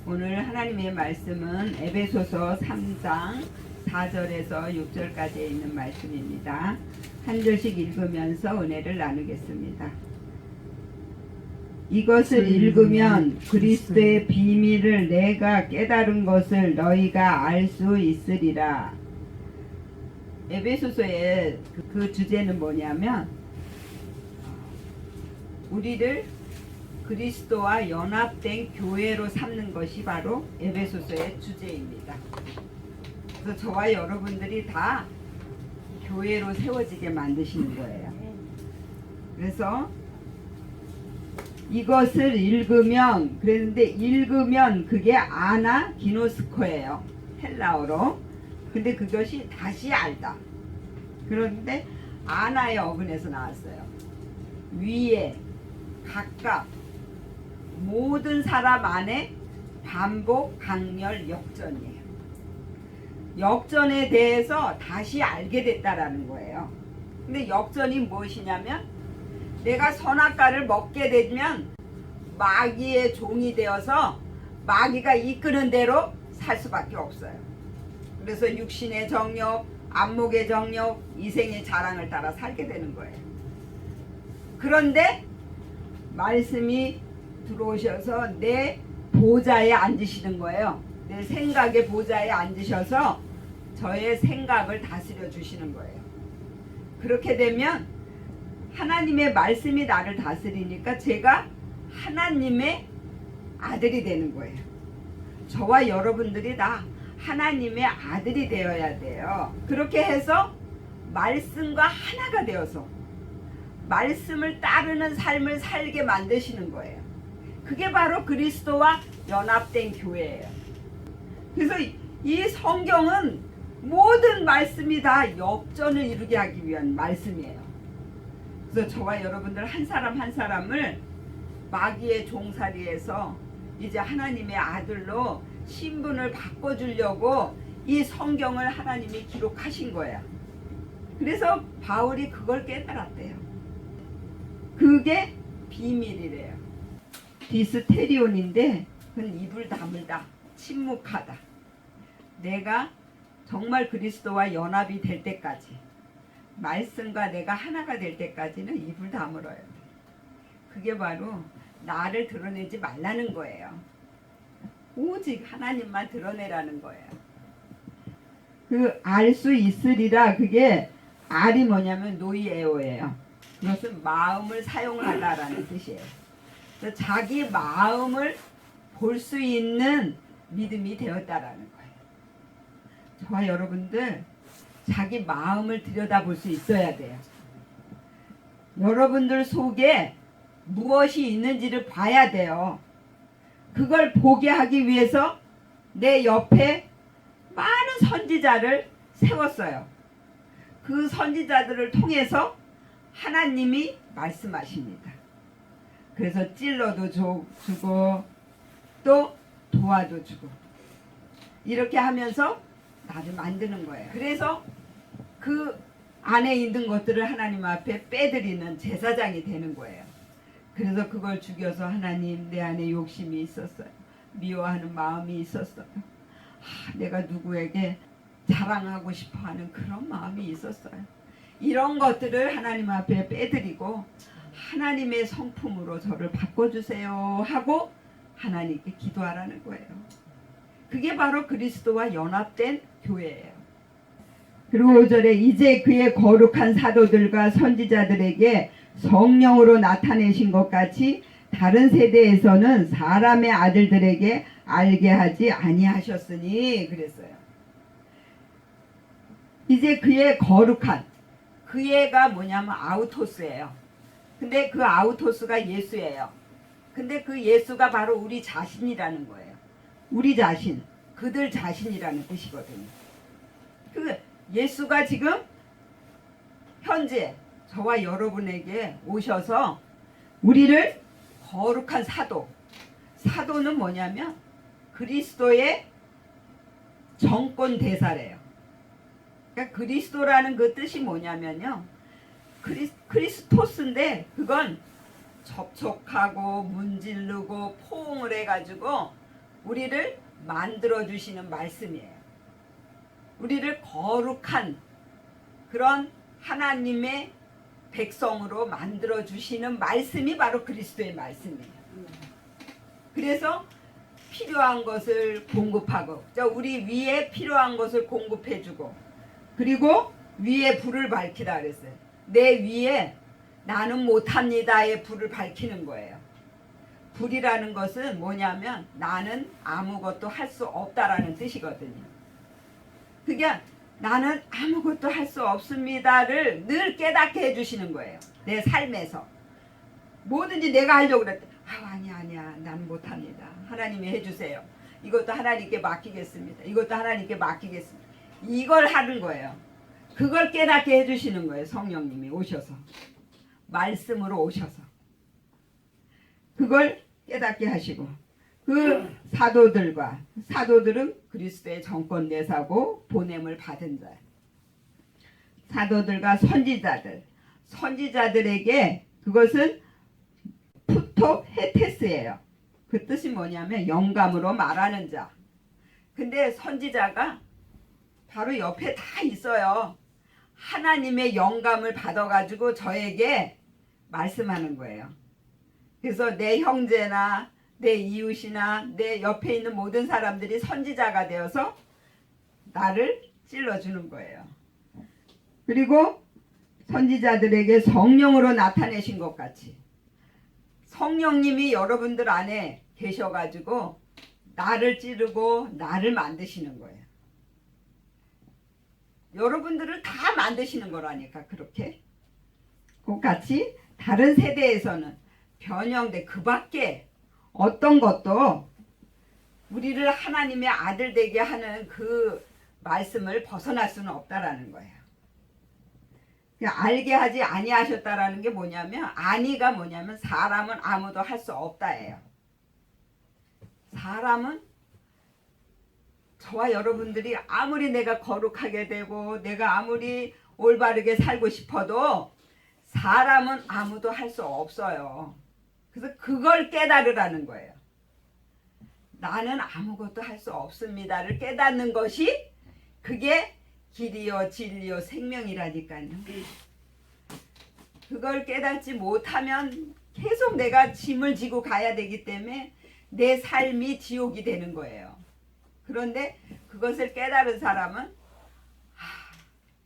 오늘 하나님의 말씀은 에베소서 3장 4절에서 6절까지 있는 말씀입니다. 한 절씩 읽으면서 은혜를 나누겠습니다. 이것을 읽으면 그리스도의 비밀을 내가 깨달은 것을 너희가 알 수 있으리라. 에베소서의 그 주제는 뭐냐면 우리를 그리스도와 연합된 교회로 삼는 것이 바로 에베소서의 주제입니다. 그래서 저와 여러분들이 다 교회로 세워지게 만드시는 거예요. 그래서 이것을 읽으면, 그랬는데 읽으면 그게 아나 기노스코예요. 헬라어로. 근데 그것이 다시 알다. 그런데 아나의 어근에서 나왔어요. 위에, 각각, 모든 사람 안에 반복, 강렬, 역전이에요. 역전에 대해서 다시 알게 됐다라는 거예요. 근데 역전이 무엇이냐면 내가 선악과를 먹게 되면 마귀의 종이 되어서 마귀가 이끄는 대로 살 수밖에 없어요. 그래서 육신의 정욕, 안목의 정욕, 이생의 자랑을 따라 살게 되는 거예요. 그런데 말씀이 들어오셔서 내 보좌에 앉으시는 거예요. 내 생각의 보좌에 앉으셔서 저의 생각을 다스려 주시는 거예요. 그렇게 되면 하나님의 말씀이 나를 다스리니까 제가 하나님의 아들이 되는 거예요. 저와 여러분들이 다 하나님의 아들이 되어야 돼요. 그렇게 해서 말씀과 하나가 되어서 말씀을 따르는 삶을 살게 만드시는 거예요. 그게 바로 그리스도와 연합된 교회예요. 그래서 이 성경은 모든 말씀이 다 역전을 이루게 하기 위한 말씀이에요. 그래서 저와 여러분들 한 사람 한 사람을 마귀의 종살이에서 이제 하나님의 아들로 신분을 바꿔주려고 이 성경을 하나님이 기록하신 거예요. 그래서 바울이 그걸 깨달았대요. 그게 비밀이래요. 디스테리온인데 그건 입을 다물다, 침묵하다. 내가 정말 그리스도와 연합이 될 때까지, 말씀과 내가 하나가 될 때까지는 입을 다물어야 돼. 그게 바로 나를 드러내지 말라는 거예요. 오직 하나님만 드러내라는 거예요. 그 알 수 있으리라, 그게 알이 뭐냐면 노이에오예요. 그것은 마음을 사용하다라는 뜻이에요. 그래서 자기 마음을 볼 수 있는 믿음이 되었다라는 거예요. 저와 여러분들 자기 마음을 들여다볼 수 있어야 돼요. 여러분들 속에 무엇이 있는지를 봐야 돼요. 그걸 보게 하기 위해서 내 옆에 많은 선지자를 세웠어요. 그 선지자들을 통해서 하나님이 말씀하십니다. 그래서 찔러도 주고 또 도와도 주고 이렇게 하면서 나를 만드는 거예요. 그래서 그 안에 있는 것들을 하나님 앞에 빼드리는 제사장이 되는 거예요. 그래서 그걸 죽여서 하나님, 내 안에 욕심이 있었어요. 미워하는 마음이 있었어요. 내가 누구에게 자랑하고 싶어하는 그런 마음이 있었어요. 이런 것들을 하나님 앞에 빼드리고 하나님의 성품으로 저를 바꿔주세요 하고 하나님께 기도하라는 거예요. 그게 바로 그리스도와 연합된 교회예요. 그리고 5절에 이제 그의 거룩한 사도들과 선지자들에게 성령으로 나타내신 것 같이 다른 세대에서는 사람의 아들들에게 알게 하지 아니하셨으니 그랬어요. 이제 그의 거룩한, 그의가 뭐냐면 아우토스예요. 근데 그 아우토스가 예수예요. 근데 그 예수가 바로 우리 자신이라는 거예요. 우리 자신, 그들 자신이라는 뜻이거든요. 그 예수가 지금 현재 저와 여러분에게 오셔서 우리를 거룩한 사도, 사도는 뭐냐면 그리스도의 정권 대사래요. 그러니까 그리스도라는 그 뜻이 뭐냐면요, 크리스토스인데 그건 접촉하고 문지르고 포옹을 해가지고 우리를 만들어 주시는 말씀이에요. 우리를 거룩한 그런 하나님의 백성으로 만들어 주시는 말씀이 바로 그리스도의 말씀이에요. 그래서 필요한 것을 공급하고, 우리 위에 필요한 것을 공급해 주고, 그리고 위에 불을 밝히다 그랬어요. 내 위에 나는 못합니다의 불을 밝히는 거예요. 불이라는 것은 뭐냐면 나는 아무것도 할 수 없다라는 뜻이거든요. 그게 나는 아무것도 할 수 없습니다를 늘 깨닫게 해주시는 거예요. 내 삶에서 뭐든지 내가 하려고 그랬대. 아니야 나는 못합니다. 하나님이 해주세요. 이것도 하나님께 맡기겠습니다. 이것도 하나님께 맡기겠습니다. 이걸 하는 거예요. 그걸 깨닫게 해주시는 거예요. 성령님이 오셔서, 말씀으로 오셔서 그걸 깨닫게 하시고, 그 사도들은 그리스도의 정권 내사고 보냄을 받은 자예요. 사도들과 선지자들에게 그것은 푸토헤테스예요. 그 뜻이 뭐냐면 영감으로 말하는 자. 근데 선지자가 바로 옆에 다 있어요. 하나님의 영감을 받아가지고 저에게 말씀하는 거예요. 그래서 내 형제나 내 이웃이나 내 옆에 있는 모든 사람들이 선지자가 되어서 나를 찔러주는 거예요. 그리고 선지자들에게 성령으로 나타내신 것 같이 성령님이 여러분들 안에 계셔가지고 나를 찌르고 나를 만드시는 거예요. 여러분들을 다 만드시는 거라니까. 그렇게 똑같이 다른 세대에서는 변형돼 그 밖에 어떤 것도 우리를 하나님의 아들 되게 하는 그 말씀을 벗어날 수는 없다라는 거예요. 알게 하지 아니하셨다라는 게 뭐냐면, 아니가 뭐냐면 사람은 아무도 할 수 없다예요. 사람은 저와 여러분들이 아무리 내가 거룩하게 되고 내가 아무리 올바르게 살고 싶어도 사람은 아무도 할 수 없어요. 그래서 그걸 깨달으라는 거예요. 나는 아무것도 할 수 없습니다를 깨닫는 것이 그게 길이요 진리요 생명이라니까요. 그걸 깨닫지 못하면 계속 내가 짐을 지고 가야 되기 때문에 내 삶이 지옥이 되는 거예요. 그런데 그것을 깨달은 사람은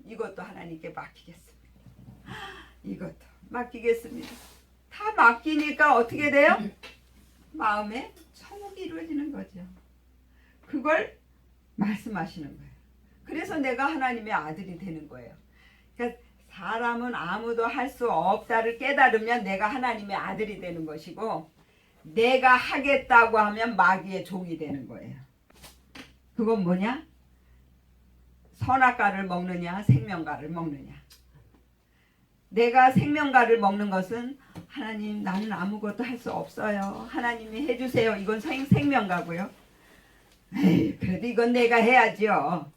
이것도 하나님께 맡기겠습니다. 이것도 맡기겠습니다. 다 맡기니까 어떻게 돼요? 마음에 천국이 이루어지는 거죠. 그걸 말씀하시는 거예요. 그래서 내가 하나님의 아들이 되는 거예요. 그러니까 사람은 아무도 할 수 없다를 깨달으면 내가 하나님의 아들이 되는 것이고, 내가 하겠다고 하면 마귀의 종이 되는 거예요. 그건 뭐냐? 선악과를 먹느냐 생명과를 먹느냐. 내가 생명과를 먹는 것은 하나님 나는 아무것도 할 수 없어요. 하나님이 해주세요. 이건 생명과고요. 에이, 그래도 이건 내가 해야죠.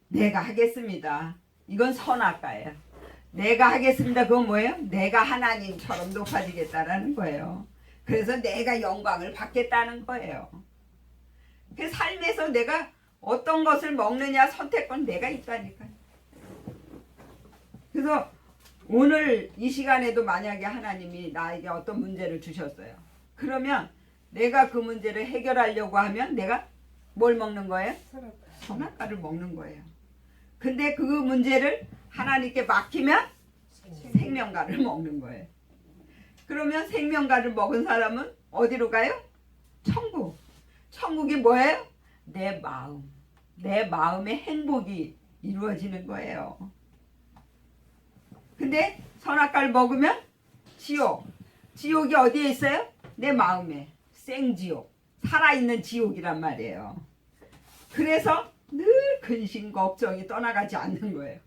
내가 하겠습니다. 이건 선악과예요. 내가 하겠습니다. 그건 뭐예요? 내가 하나님처럼 높아지겠다라는 거예요. 그래서 내가 영광을 받겠다는 거예요. 그 삶에서 내가 어떤 것을 먹느냐 선택권 내가 있다니까요. 그래서 오늘 이 시간에도 만약에 하나님이 나에게 어떤 문제를 주셨어요. 그러면 내가 그 문제를 해결하려고 하면 내가 뭘 먹는 거예요? 선악과를 먹는 거예요. 근데 그 문제를 하나님께 맡기면 생명과를 먹는 거예요. 그러면 생명과를 먹은 사람은 어디로 가요? 천국. 천국이 뭐예요? 내 마음. 내 마음의 행복이 이루어지는 거예요. 근데 선악과를 먹으면 지옥. 지옥이 어디에 있어요? 내 마음에. 생지옥. 살아있는 지옥이란 말이에요. 그래서 늘 근심 걱정이 떠나가지 않는 거예요.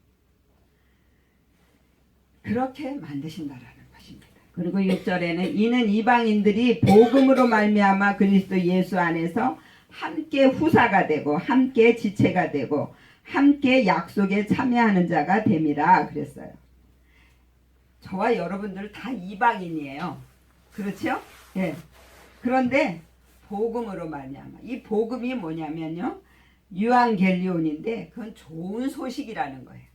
그렇게 만드신다라는 것입니다. 그리고 6절에는 이는 이방인들이 복음으로 말미암아 그리스도 예수 안에서 함께 후사가 되고 함께 지체가 되고 함께 약속에 참여하는 자가 됨이라 그랬어요. 저와 여러분들 다 이방인이에요. 그렇죠? 예. 그런데 복음으로 말미암아. 이 복음이 뭐냐면요, 유앙겔리온인데 그건 좋은 소식이라는 거예요.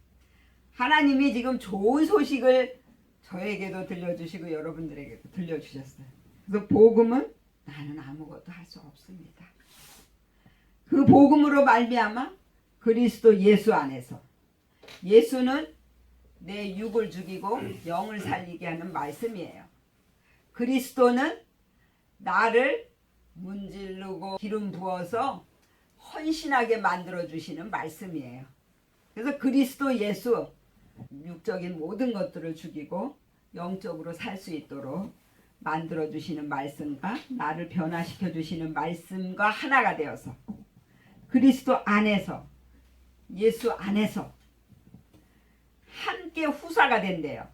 하나님이 지금 좋은 소식을 저에게도 들려주시고 여러분들에게도 들려주셨어요. 그래서 복음은 나는 아무것도 할 수 없습니다. 그 복음으로 말미암아 그리스도 예수 안에서, 예수는 내 육을 죽이고 영을 살리게 하는 말씀이에요. 그리스도는 나를 문지르고 기름 부어서 헌신하게 만들어 주시는 말씀이에요. 그래서 그리스도 예수, 육적인 모든 것들을 죽이고 영적으로 살 수 있도록 만들어 주시는 말씀과 나를 변화시켜 주시는 말씀과 하나가 되어서 그리스도 안에서, 예수 안에서 함께 후사가 된대요.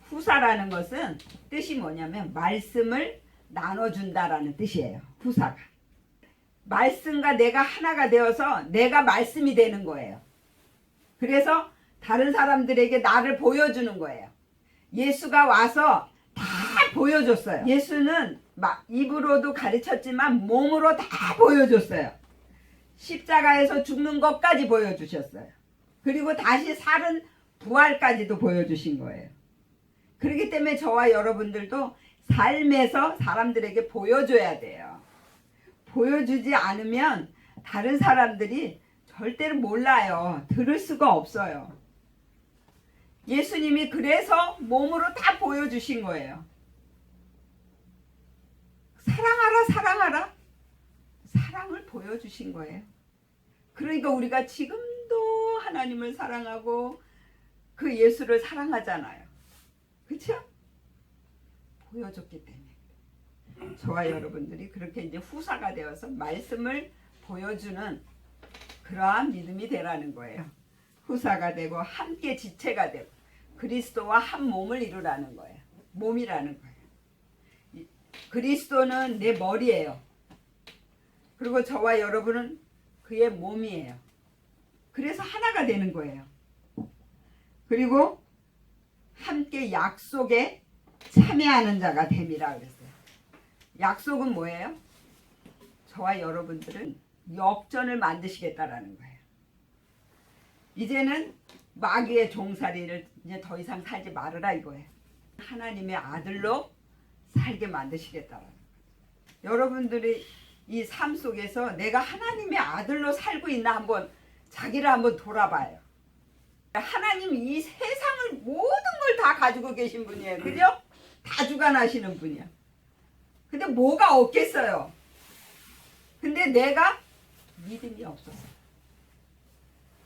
후사라는 것은 뜻이 뭐냐면 말씀을 나눠준다라는 뜻이에요. 후사가. 말씀과 내가 하나가 되어서 내가 말씀이 되는 거예요. 그래서 다른 사람들에게 나를 보여주는 거예요. 예수가 와서 다 보여줬어요. 예수는 입으로도 가르쳤지만 몸으로 다 보여줬어요. 십자가에서 죽는 것까지 보여주셨어요. 그리고 다시 살은 부활까지도 보여주신 거예요. 그렇기 때문에 저와 여러분들도 삶에서 사람들에게 보여줘야 돼요. 보여주지 않으면 다른 사람들이 절대로 몰라요. 들을 수가 없어요. 예수님이 그래서 몸으로 다 보여주신 거예요. 사랑하라, 사랑하라. 사랑을 보여주신 거예요. 그러니까 우리가 지금도 하나님을 사랑하고 그 예수를 사랑하잖아요. 그렇죠? 보여줬기 때문에 저와 여러분들이 그렇게 이제 후사가 되어서 말씀을 보여주는 그러한 믿음이 되라는 거예요. 후사가 되고 함께 지체가 되고 그리스도와 한 몸을 이루라는 거예요. 몸이라는 거예요. 그리스도는 내 머리예요. 그리고 저와 여러분은 그의 몸이에요. 그래서 하나가 되는 거예요. 그리고 함께 약속에 참여하는 자가 됨이라 그랬어요. 약속은 뭐예요? 저와 여러분들은 역전을 만드시겠다라는 거예요. 이제는 마귀의 종살이를 이제 더 이상 살지 말으라 이거예요. 하나님의 아들로 살게 만드시겠다라는 거예요. 여러분들이 이 삶 속에서 내가 하나님의 아들로 살고 있나 한번 자기를 한번 돌아봐요. 하나님 이 세상을 모든 걸 다 가지고 계신 분이에요. 그죠? 다 주관하시는 분이야. 근데 뭐가 없겠어요. 근데 내가 믿음이 없어서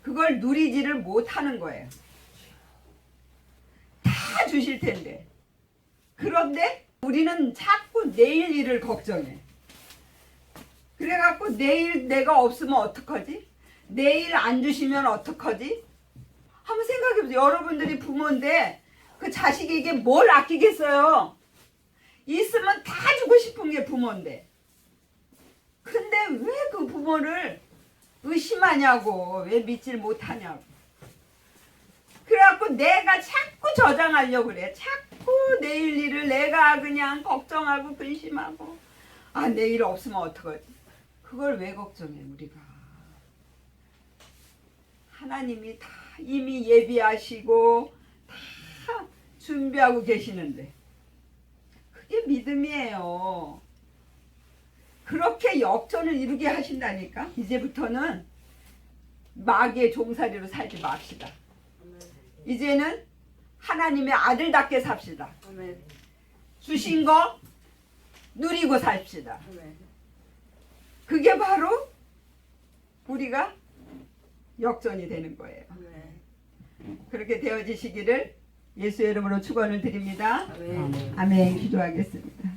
그걸 누리지를 못하는 거예요. 다 주실 텐데. 그런데 우리는 자꾸 내일 일을 걱정해. 그래갖고 내일 내가 없으면 어떡하지? 내일 안 주시면 어떡하지? 한번 생각해보세요. 여러분들이 부모인데 그 자식에게 뭘 아끼겠어요? 있으면 다 주고 싶은 게 부모인데. 근데 왜 그 부모를 의심하냐고, 왜 믿질 못하냐고. 그래갖고 내가 자꾸 저장하려고 그래. 자꾸 내일 일을 내가 그냥 걱정하고 근심하고, 아 내일 없으면 어떡하지? 그걸 왜 걱정해 우리가. 하나님이 다 이미 예비하시고 다 준비하고 계시는데 그게 믿음이에요. 그렇게 역전을 이루게 하신다니까. 이제부터는 마귀의 종살이로 살지 맙시다. 이제는 하나님의 아들답게 삽시다. 주신 거 누리고 삽시다. 그게 바로 우리가 역전이 되는 거예요. 그렇게 되어지시기를 예수의 이름으로 축원을 드립니다. 아멘. 기도하겠습니다.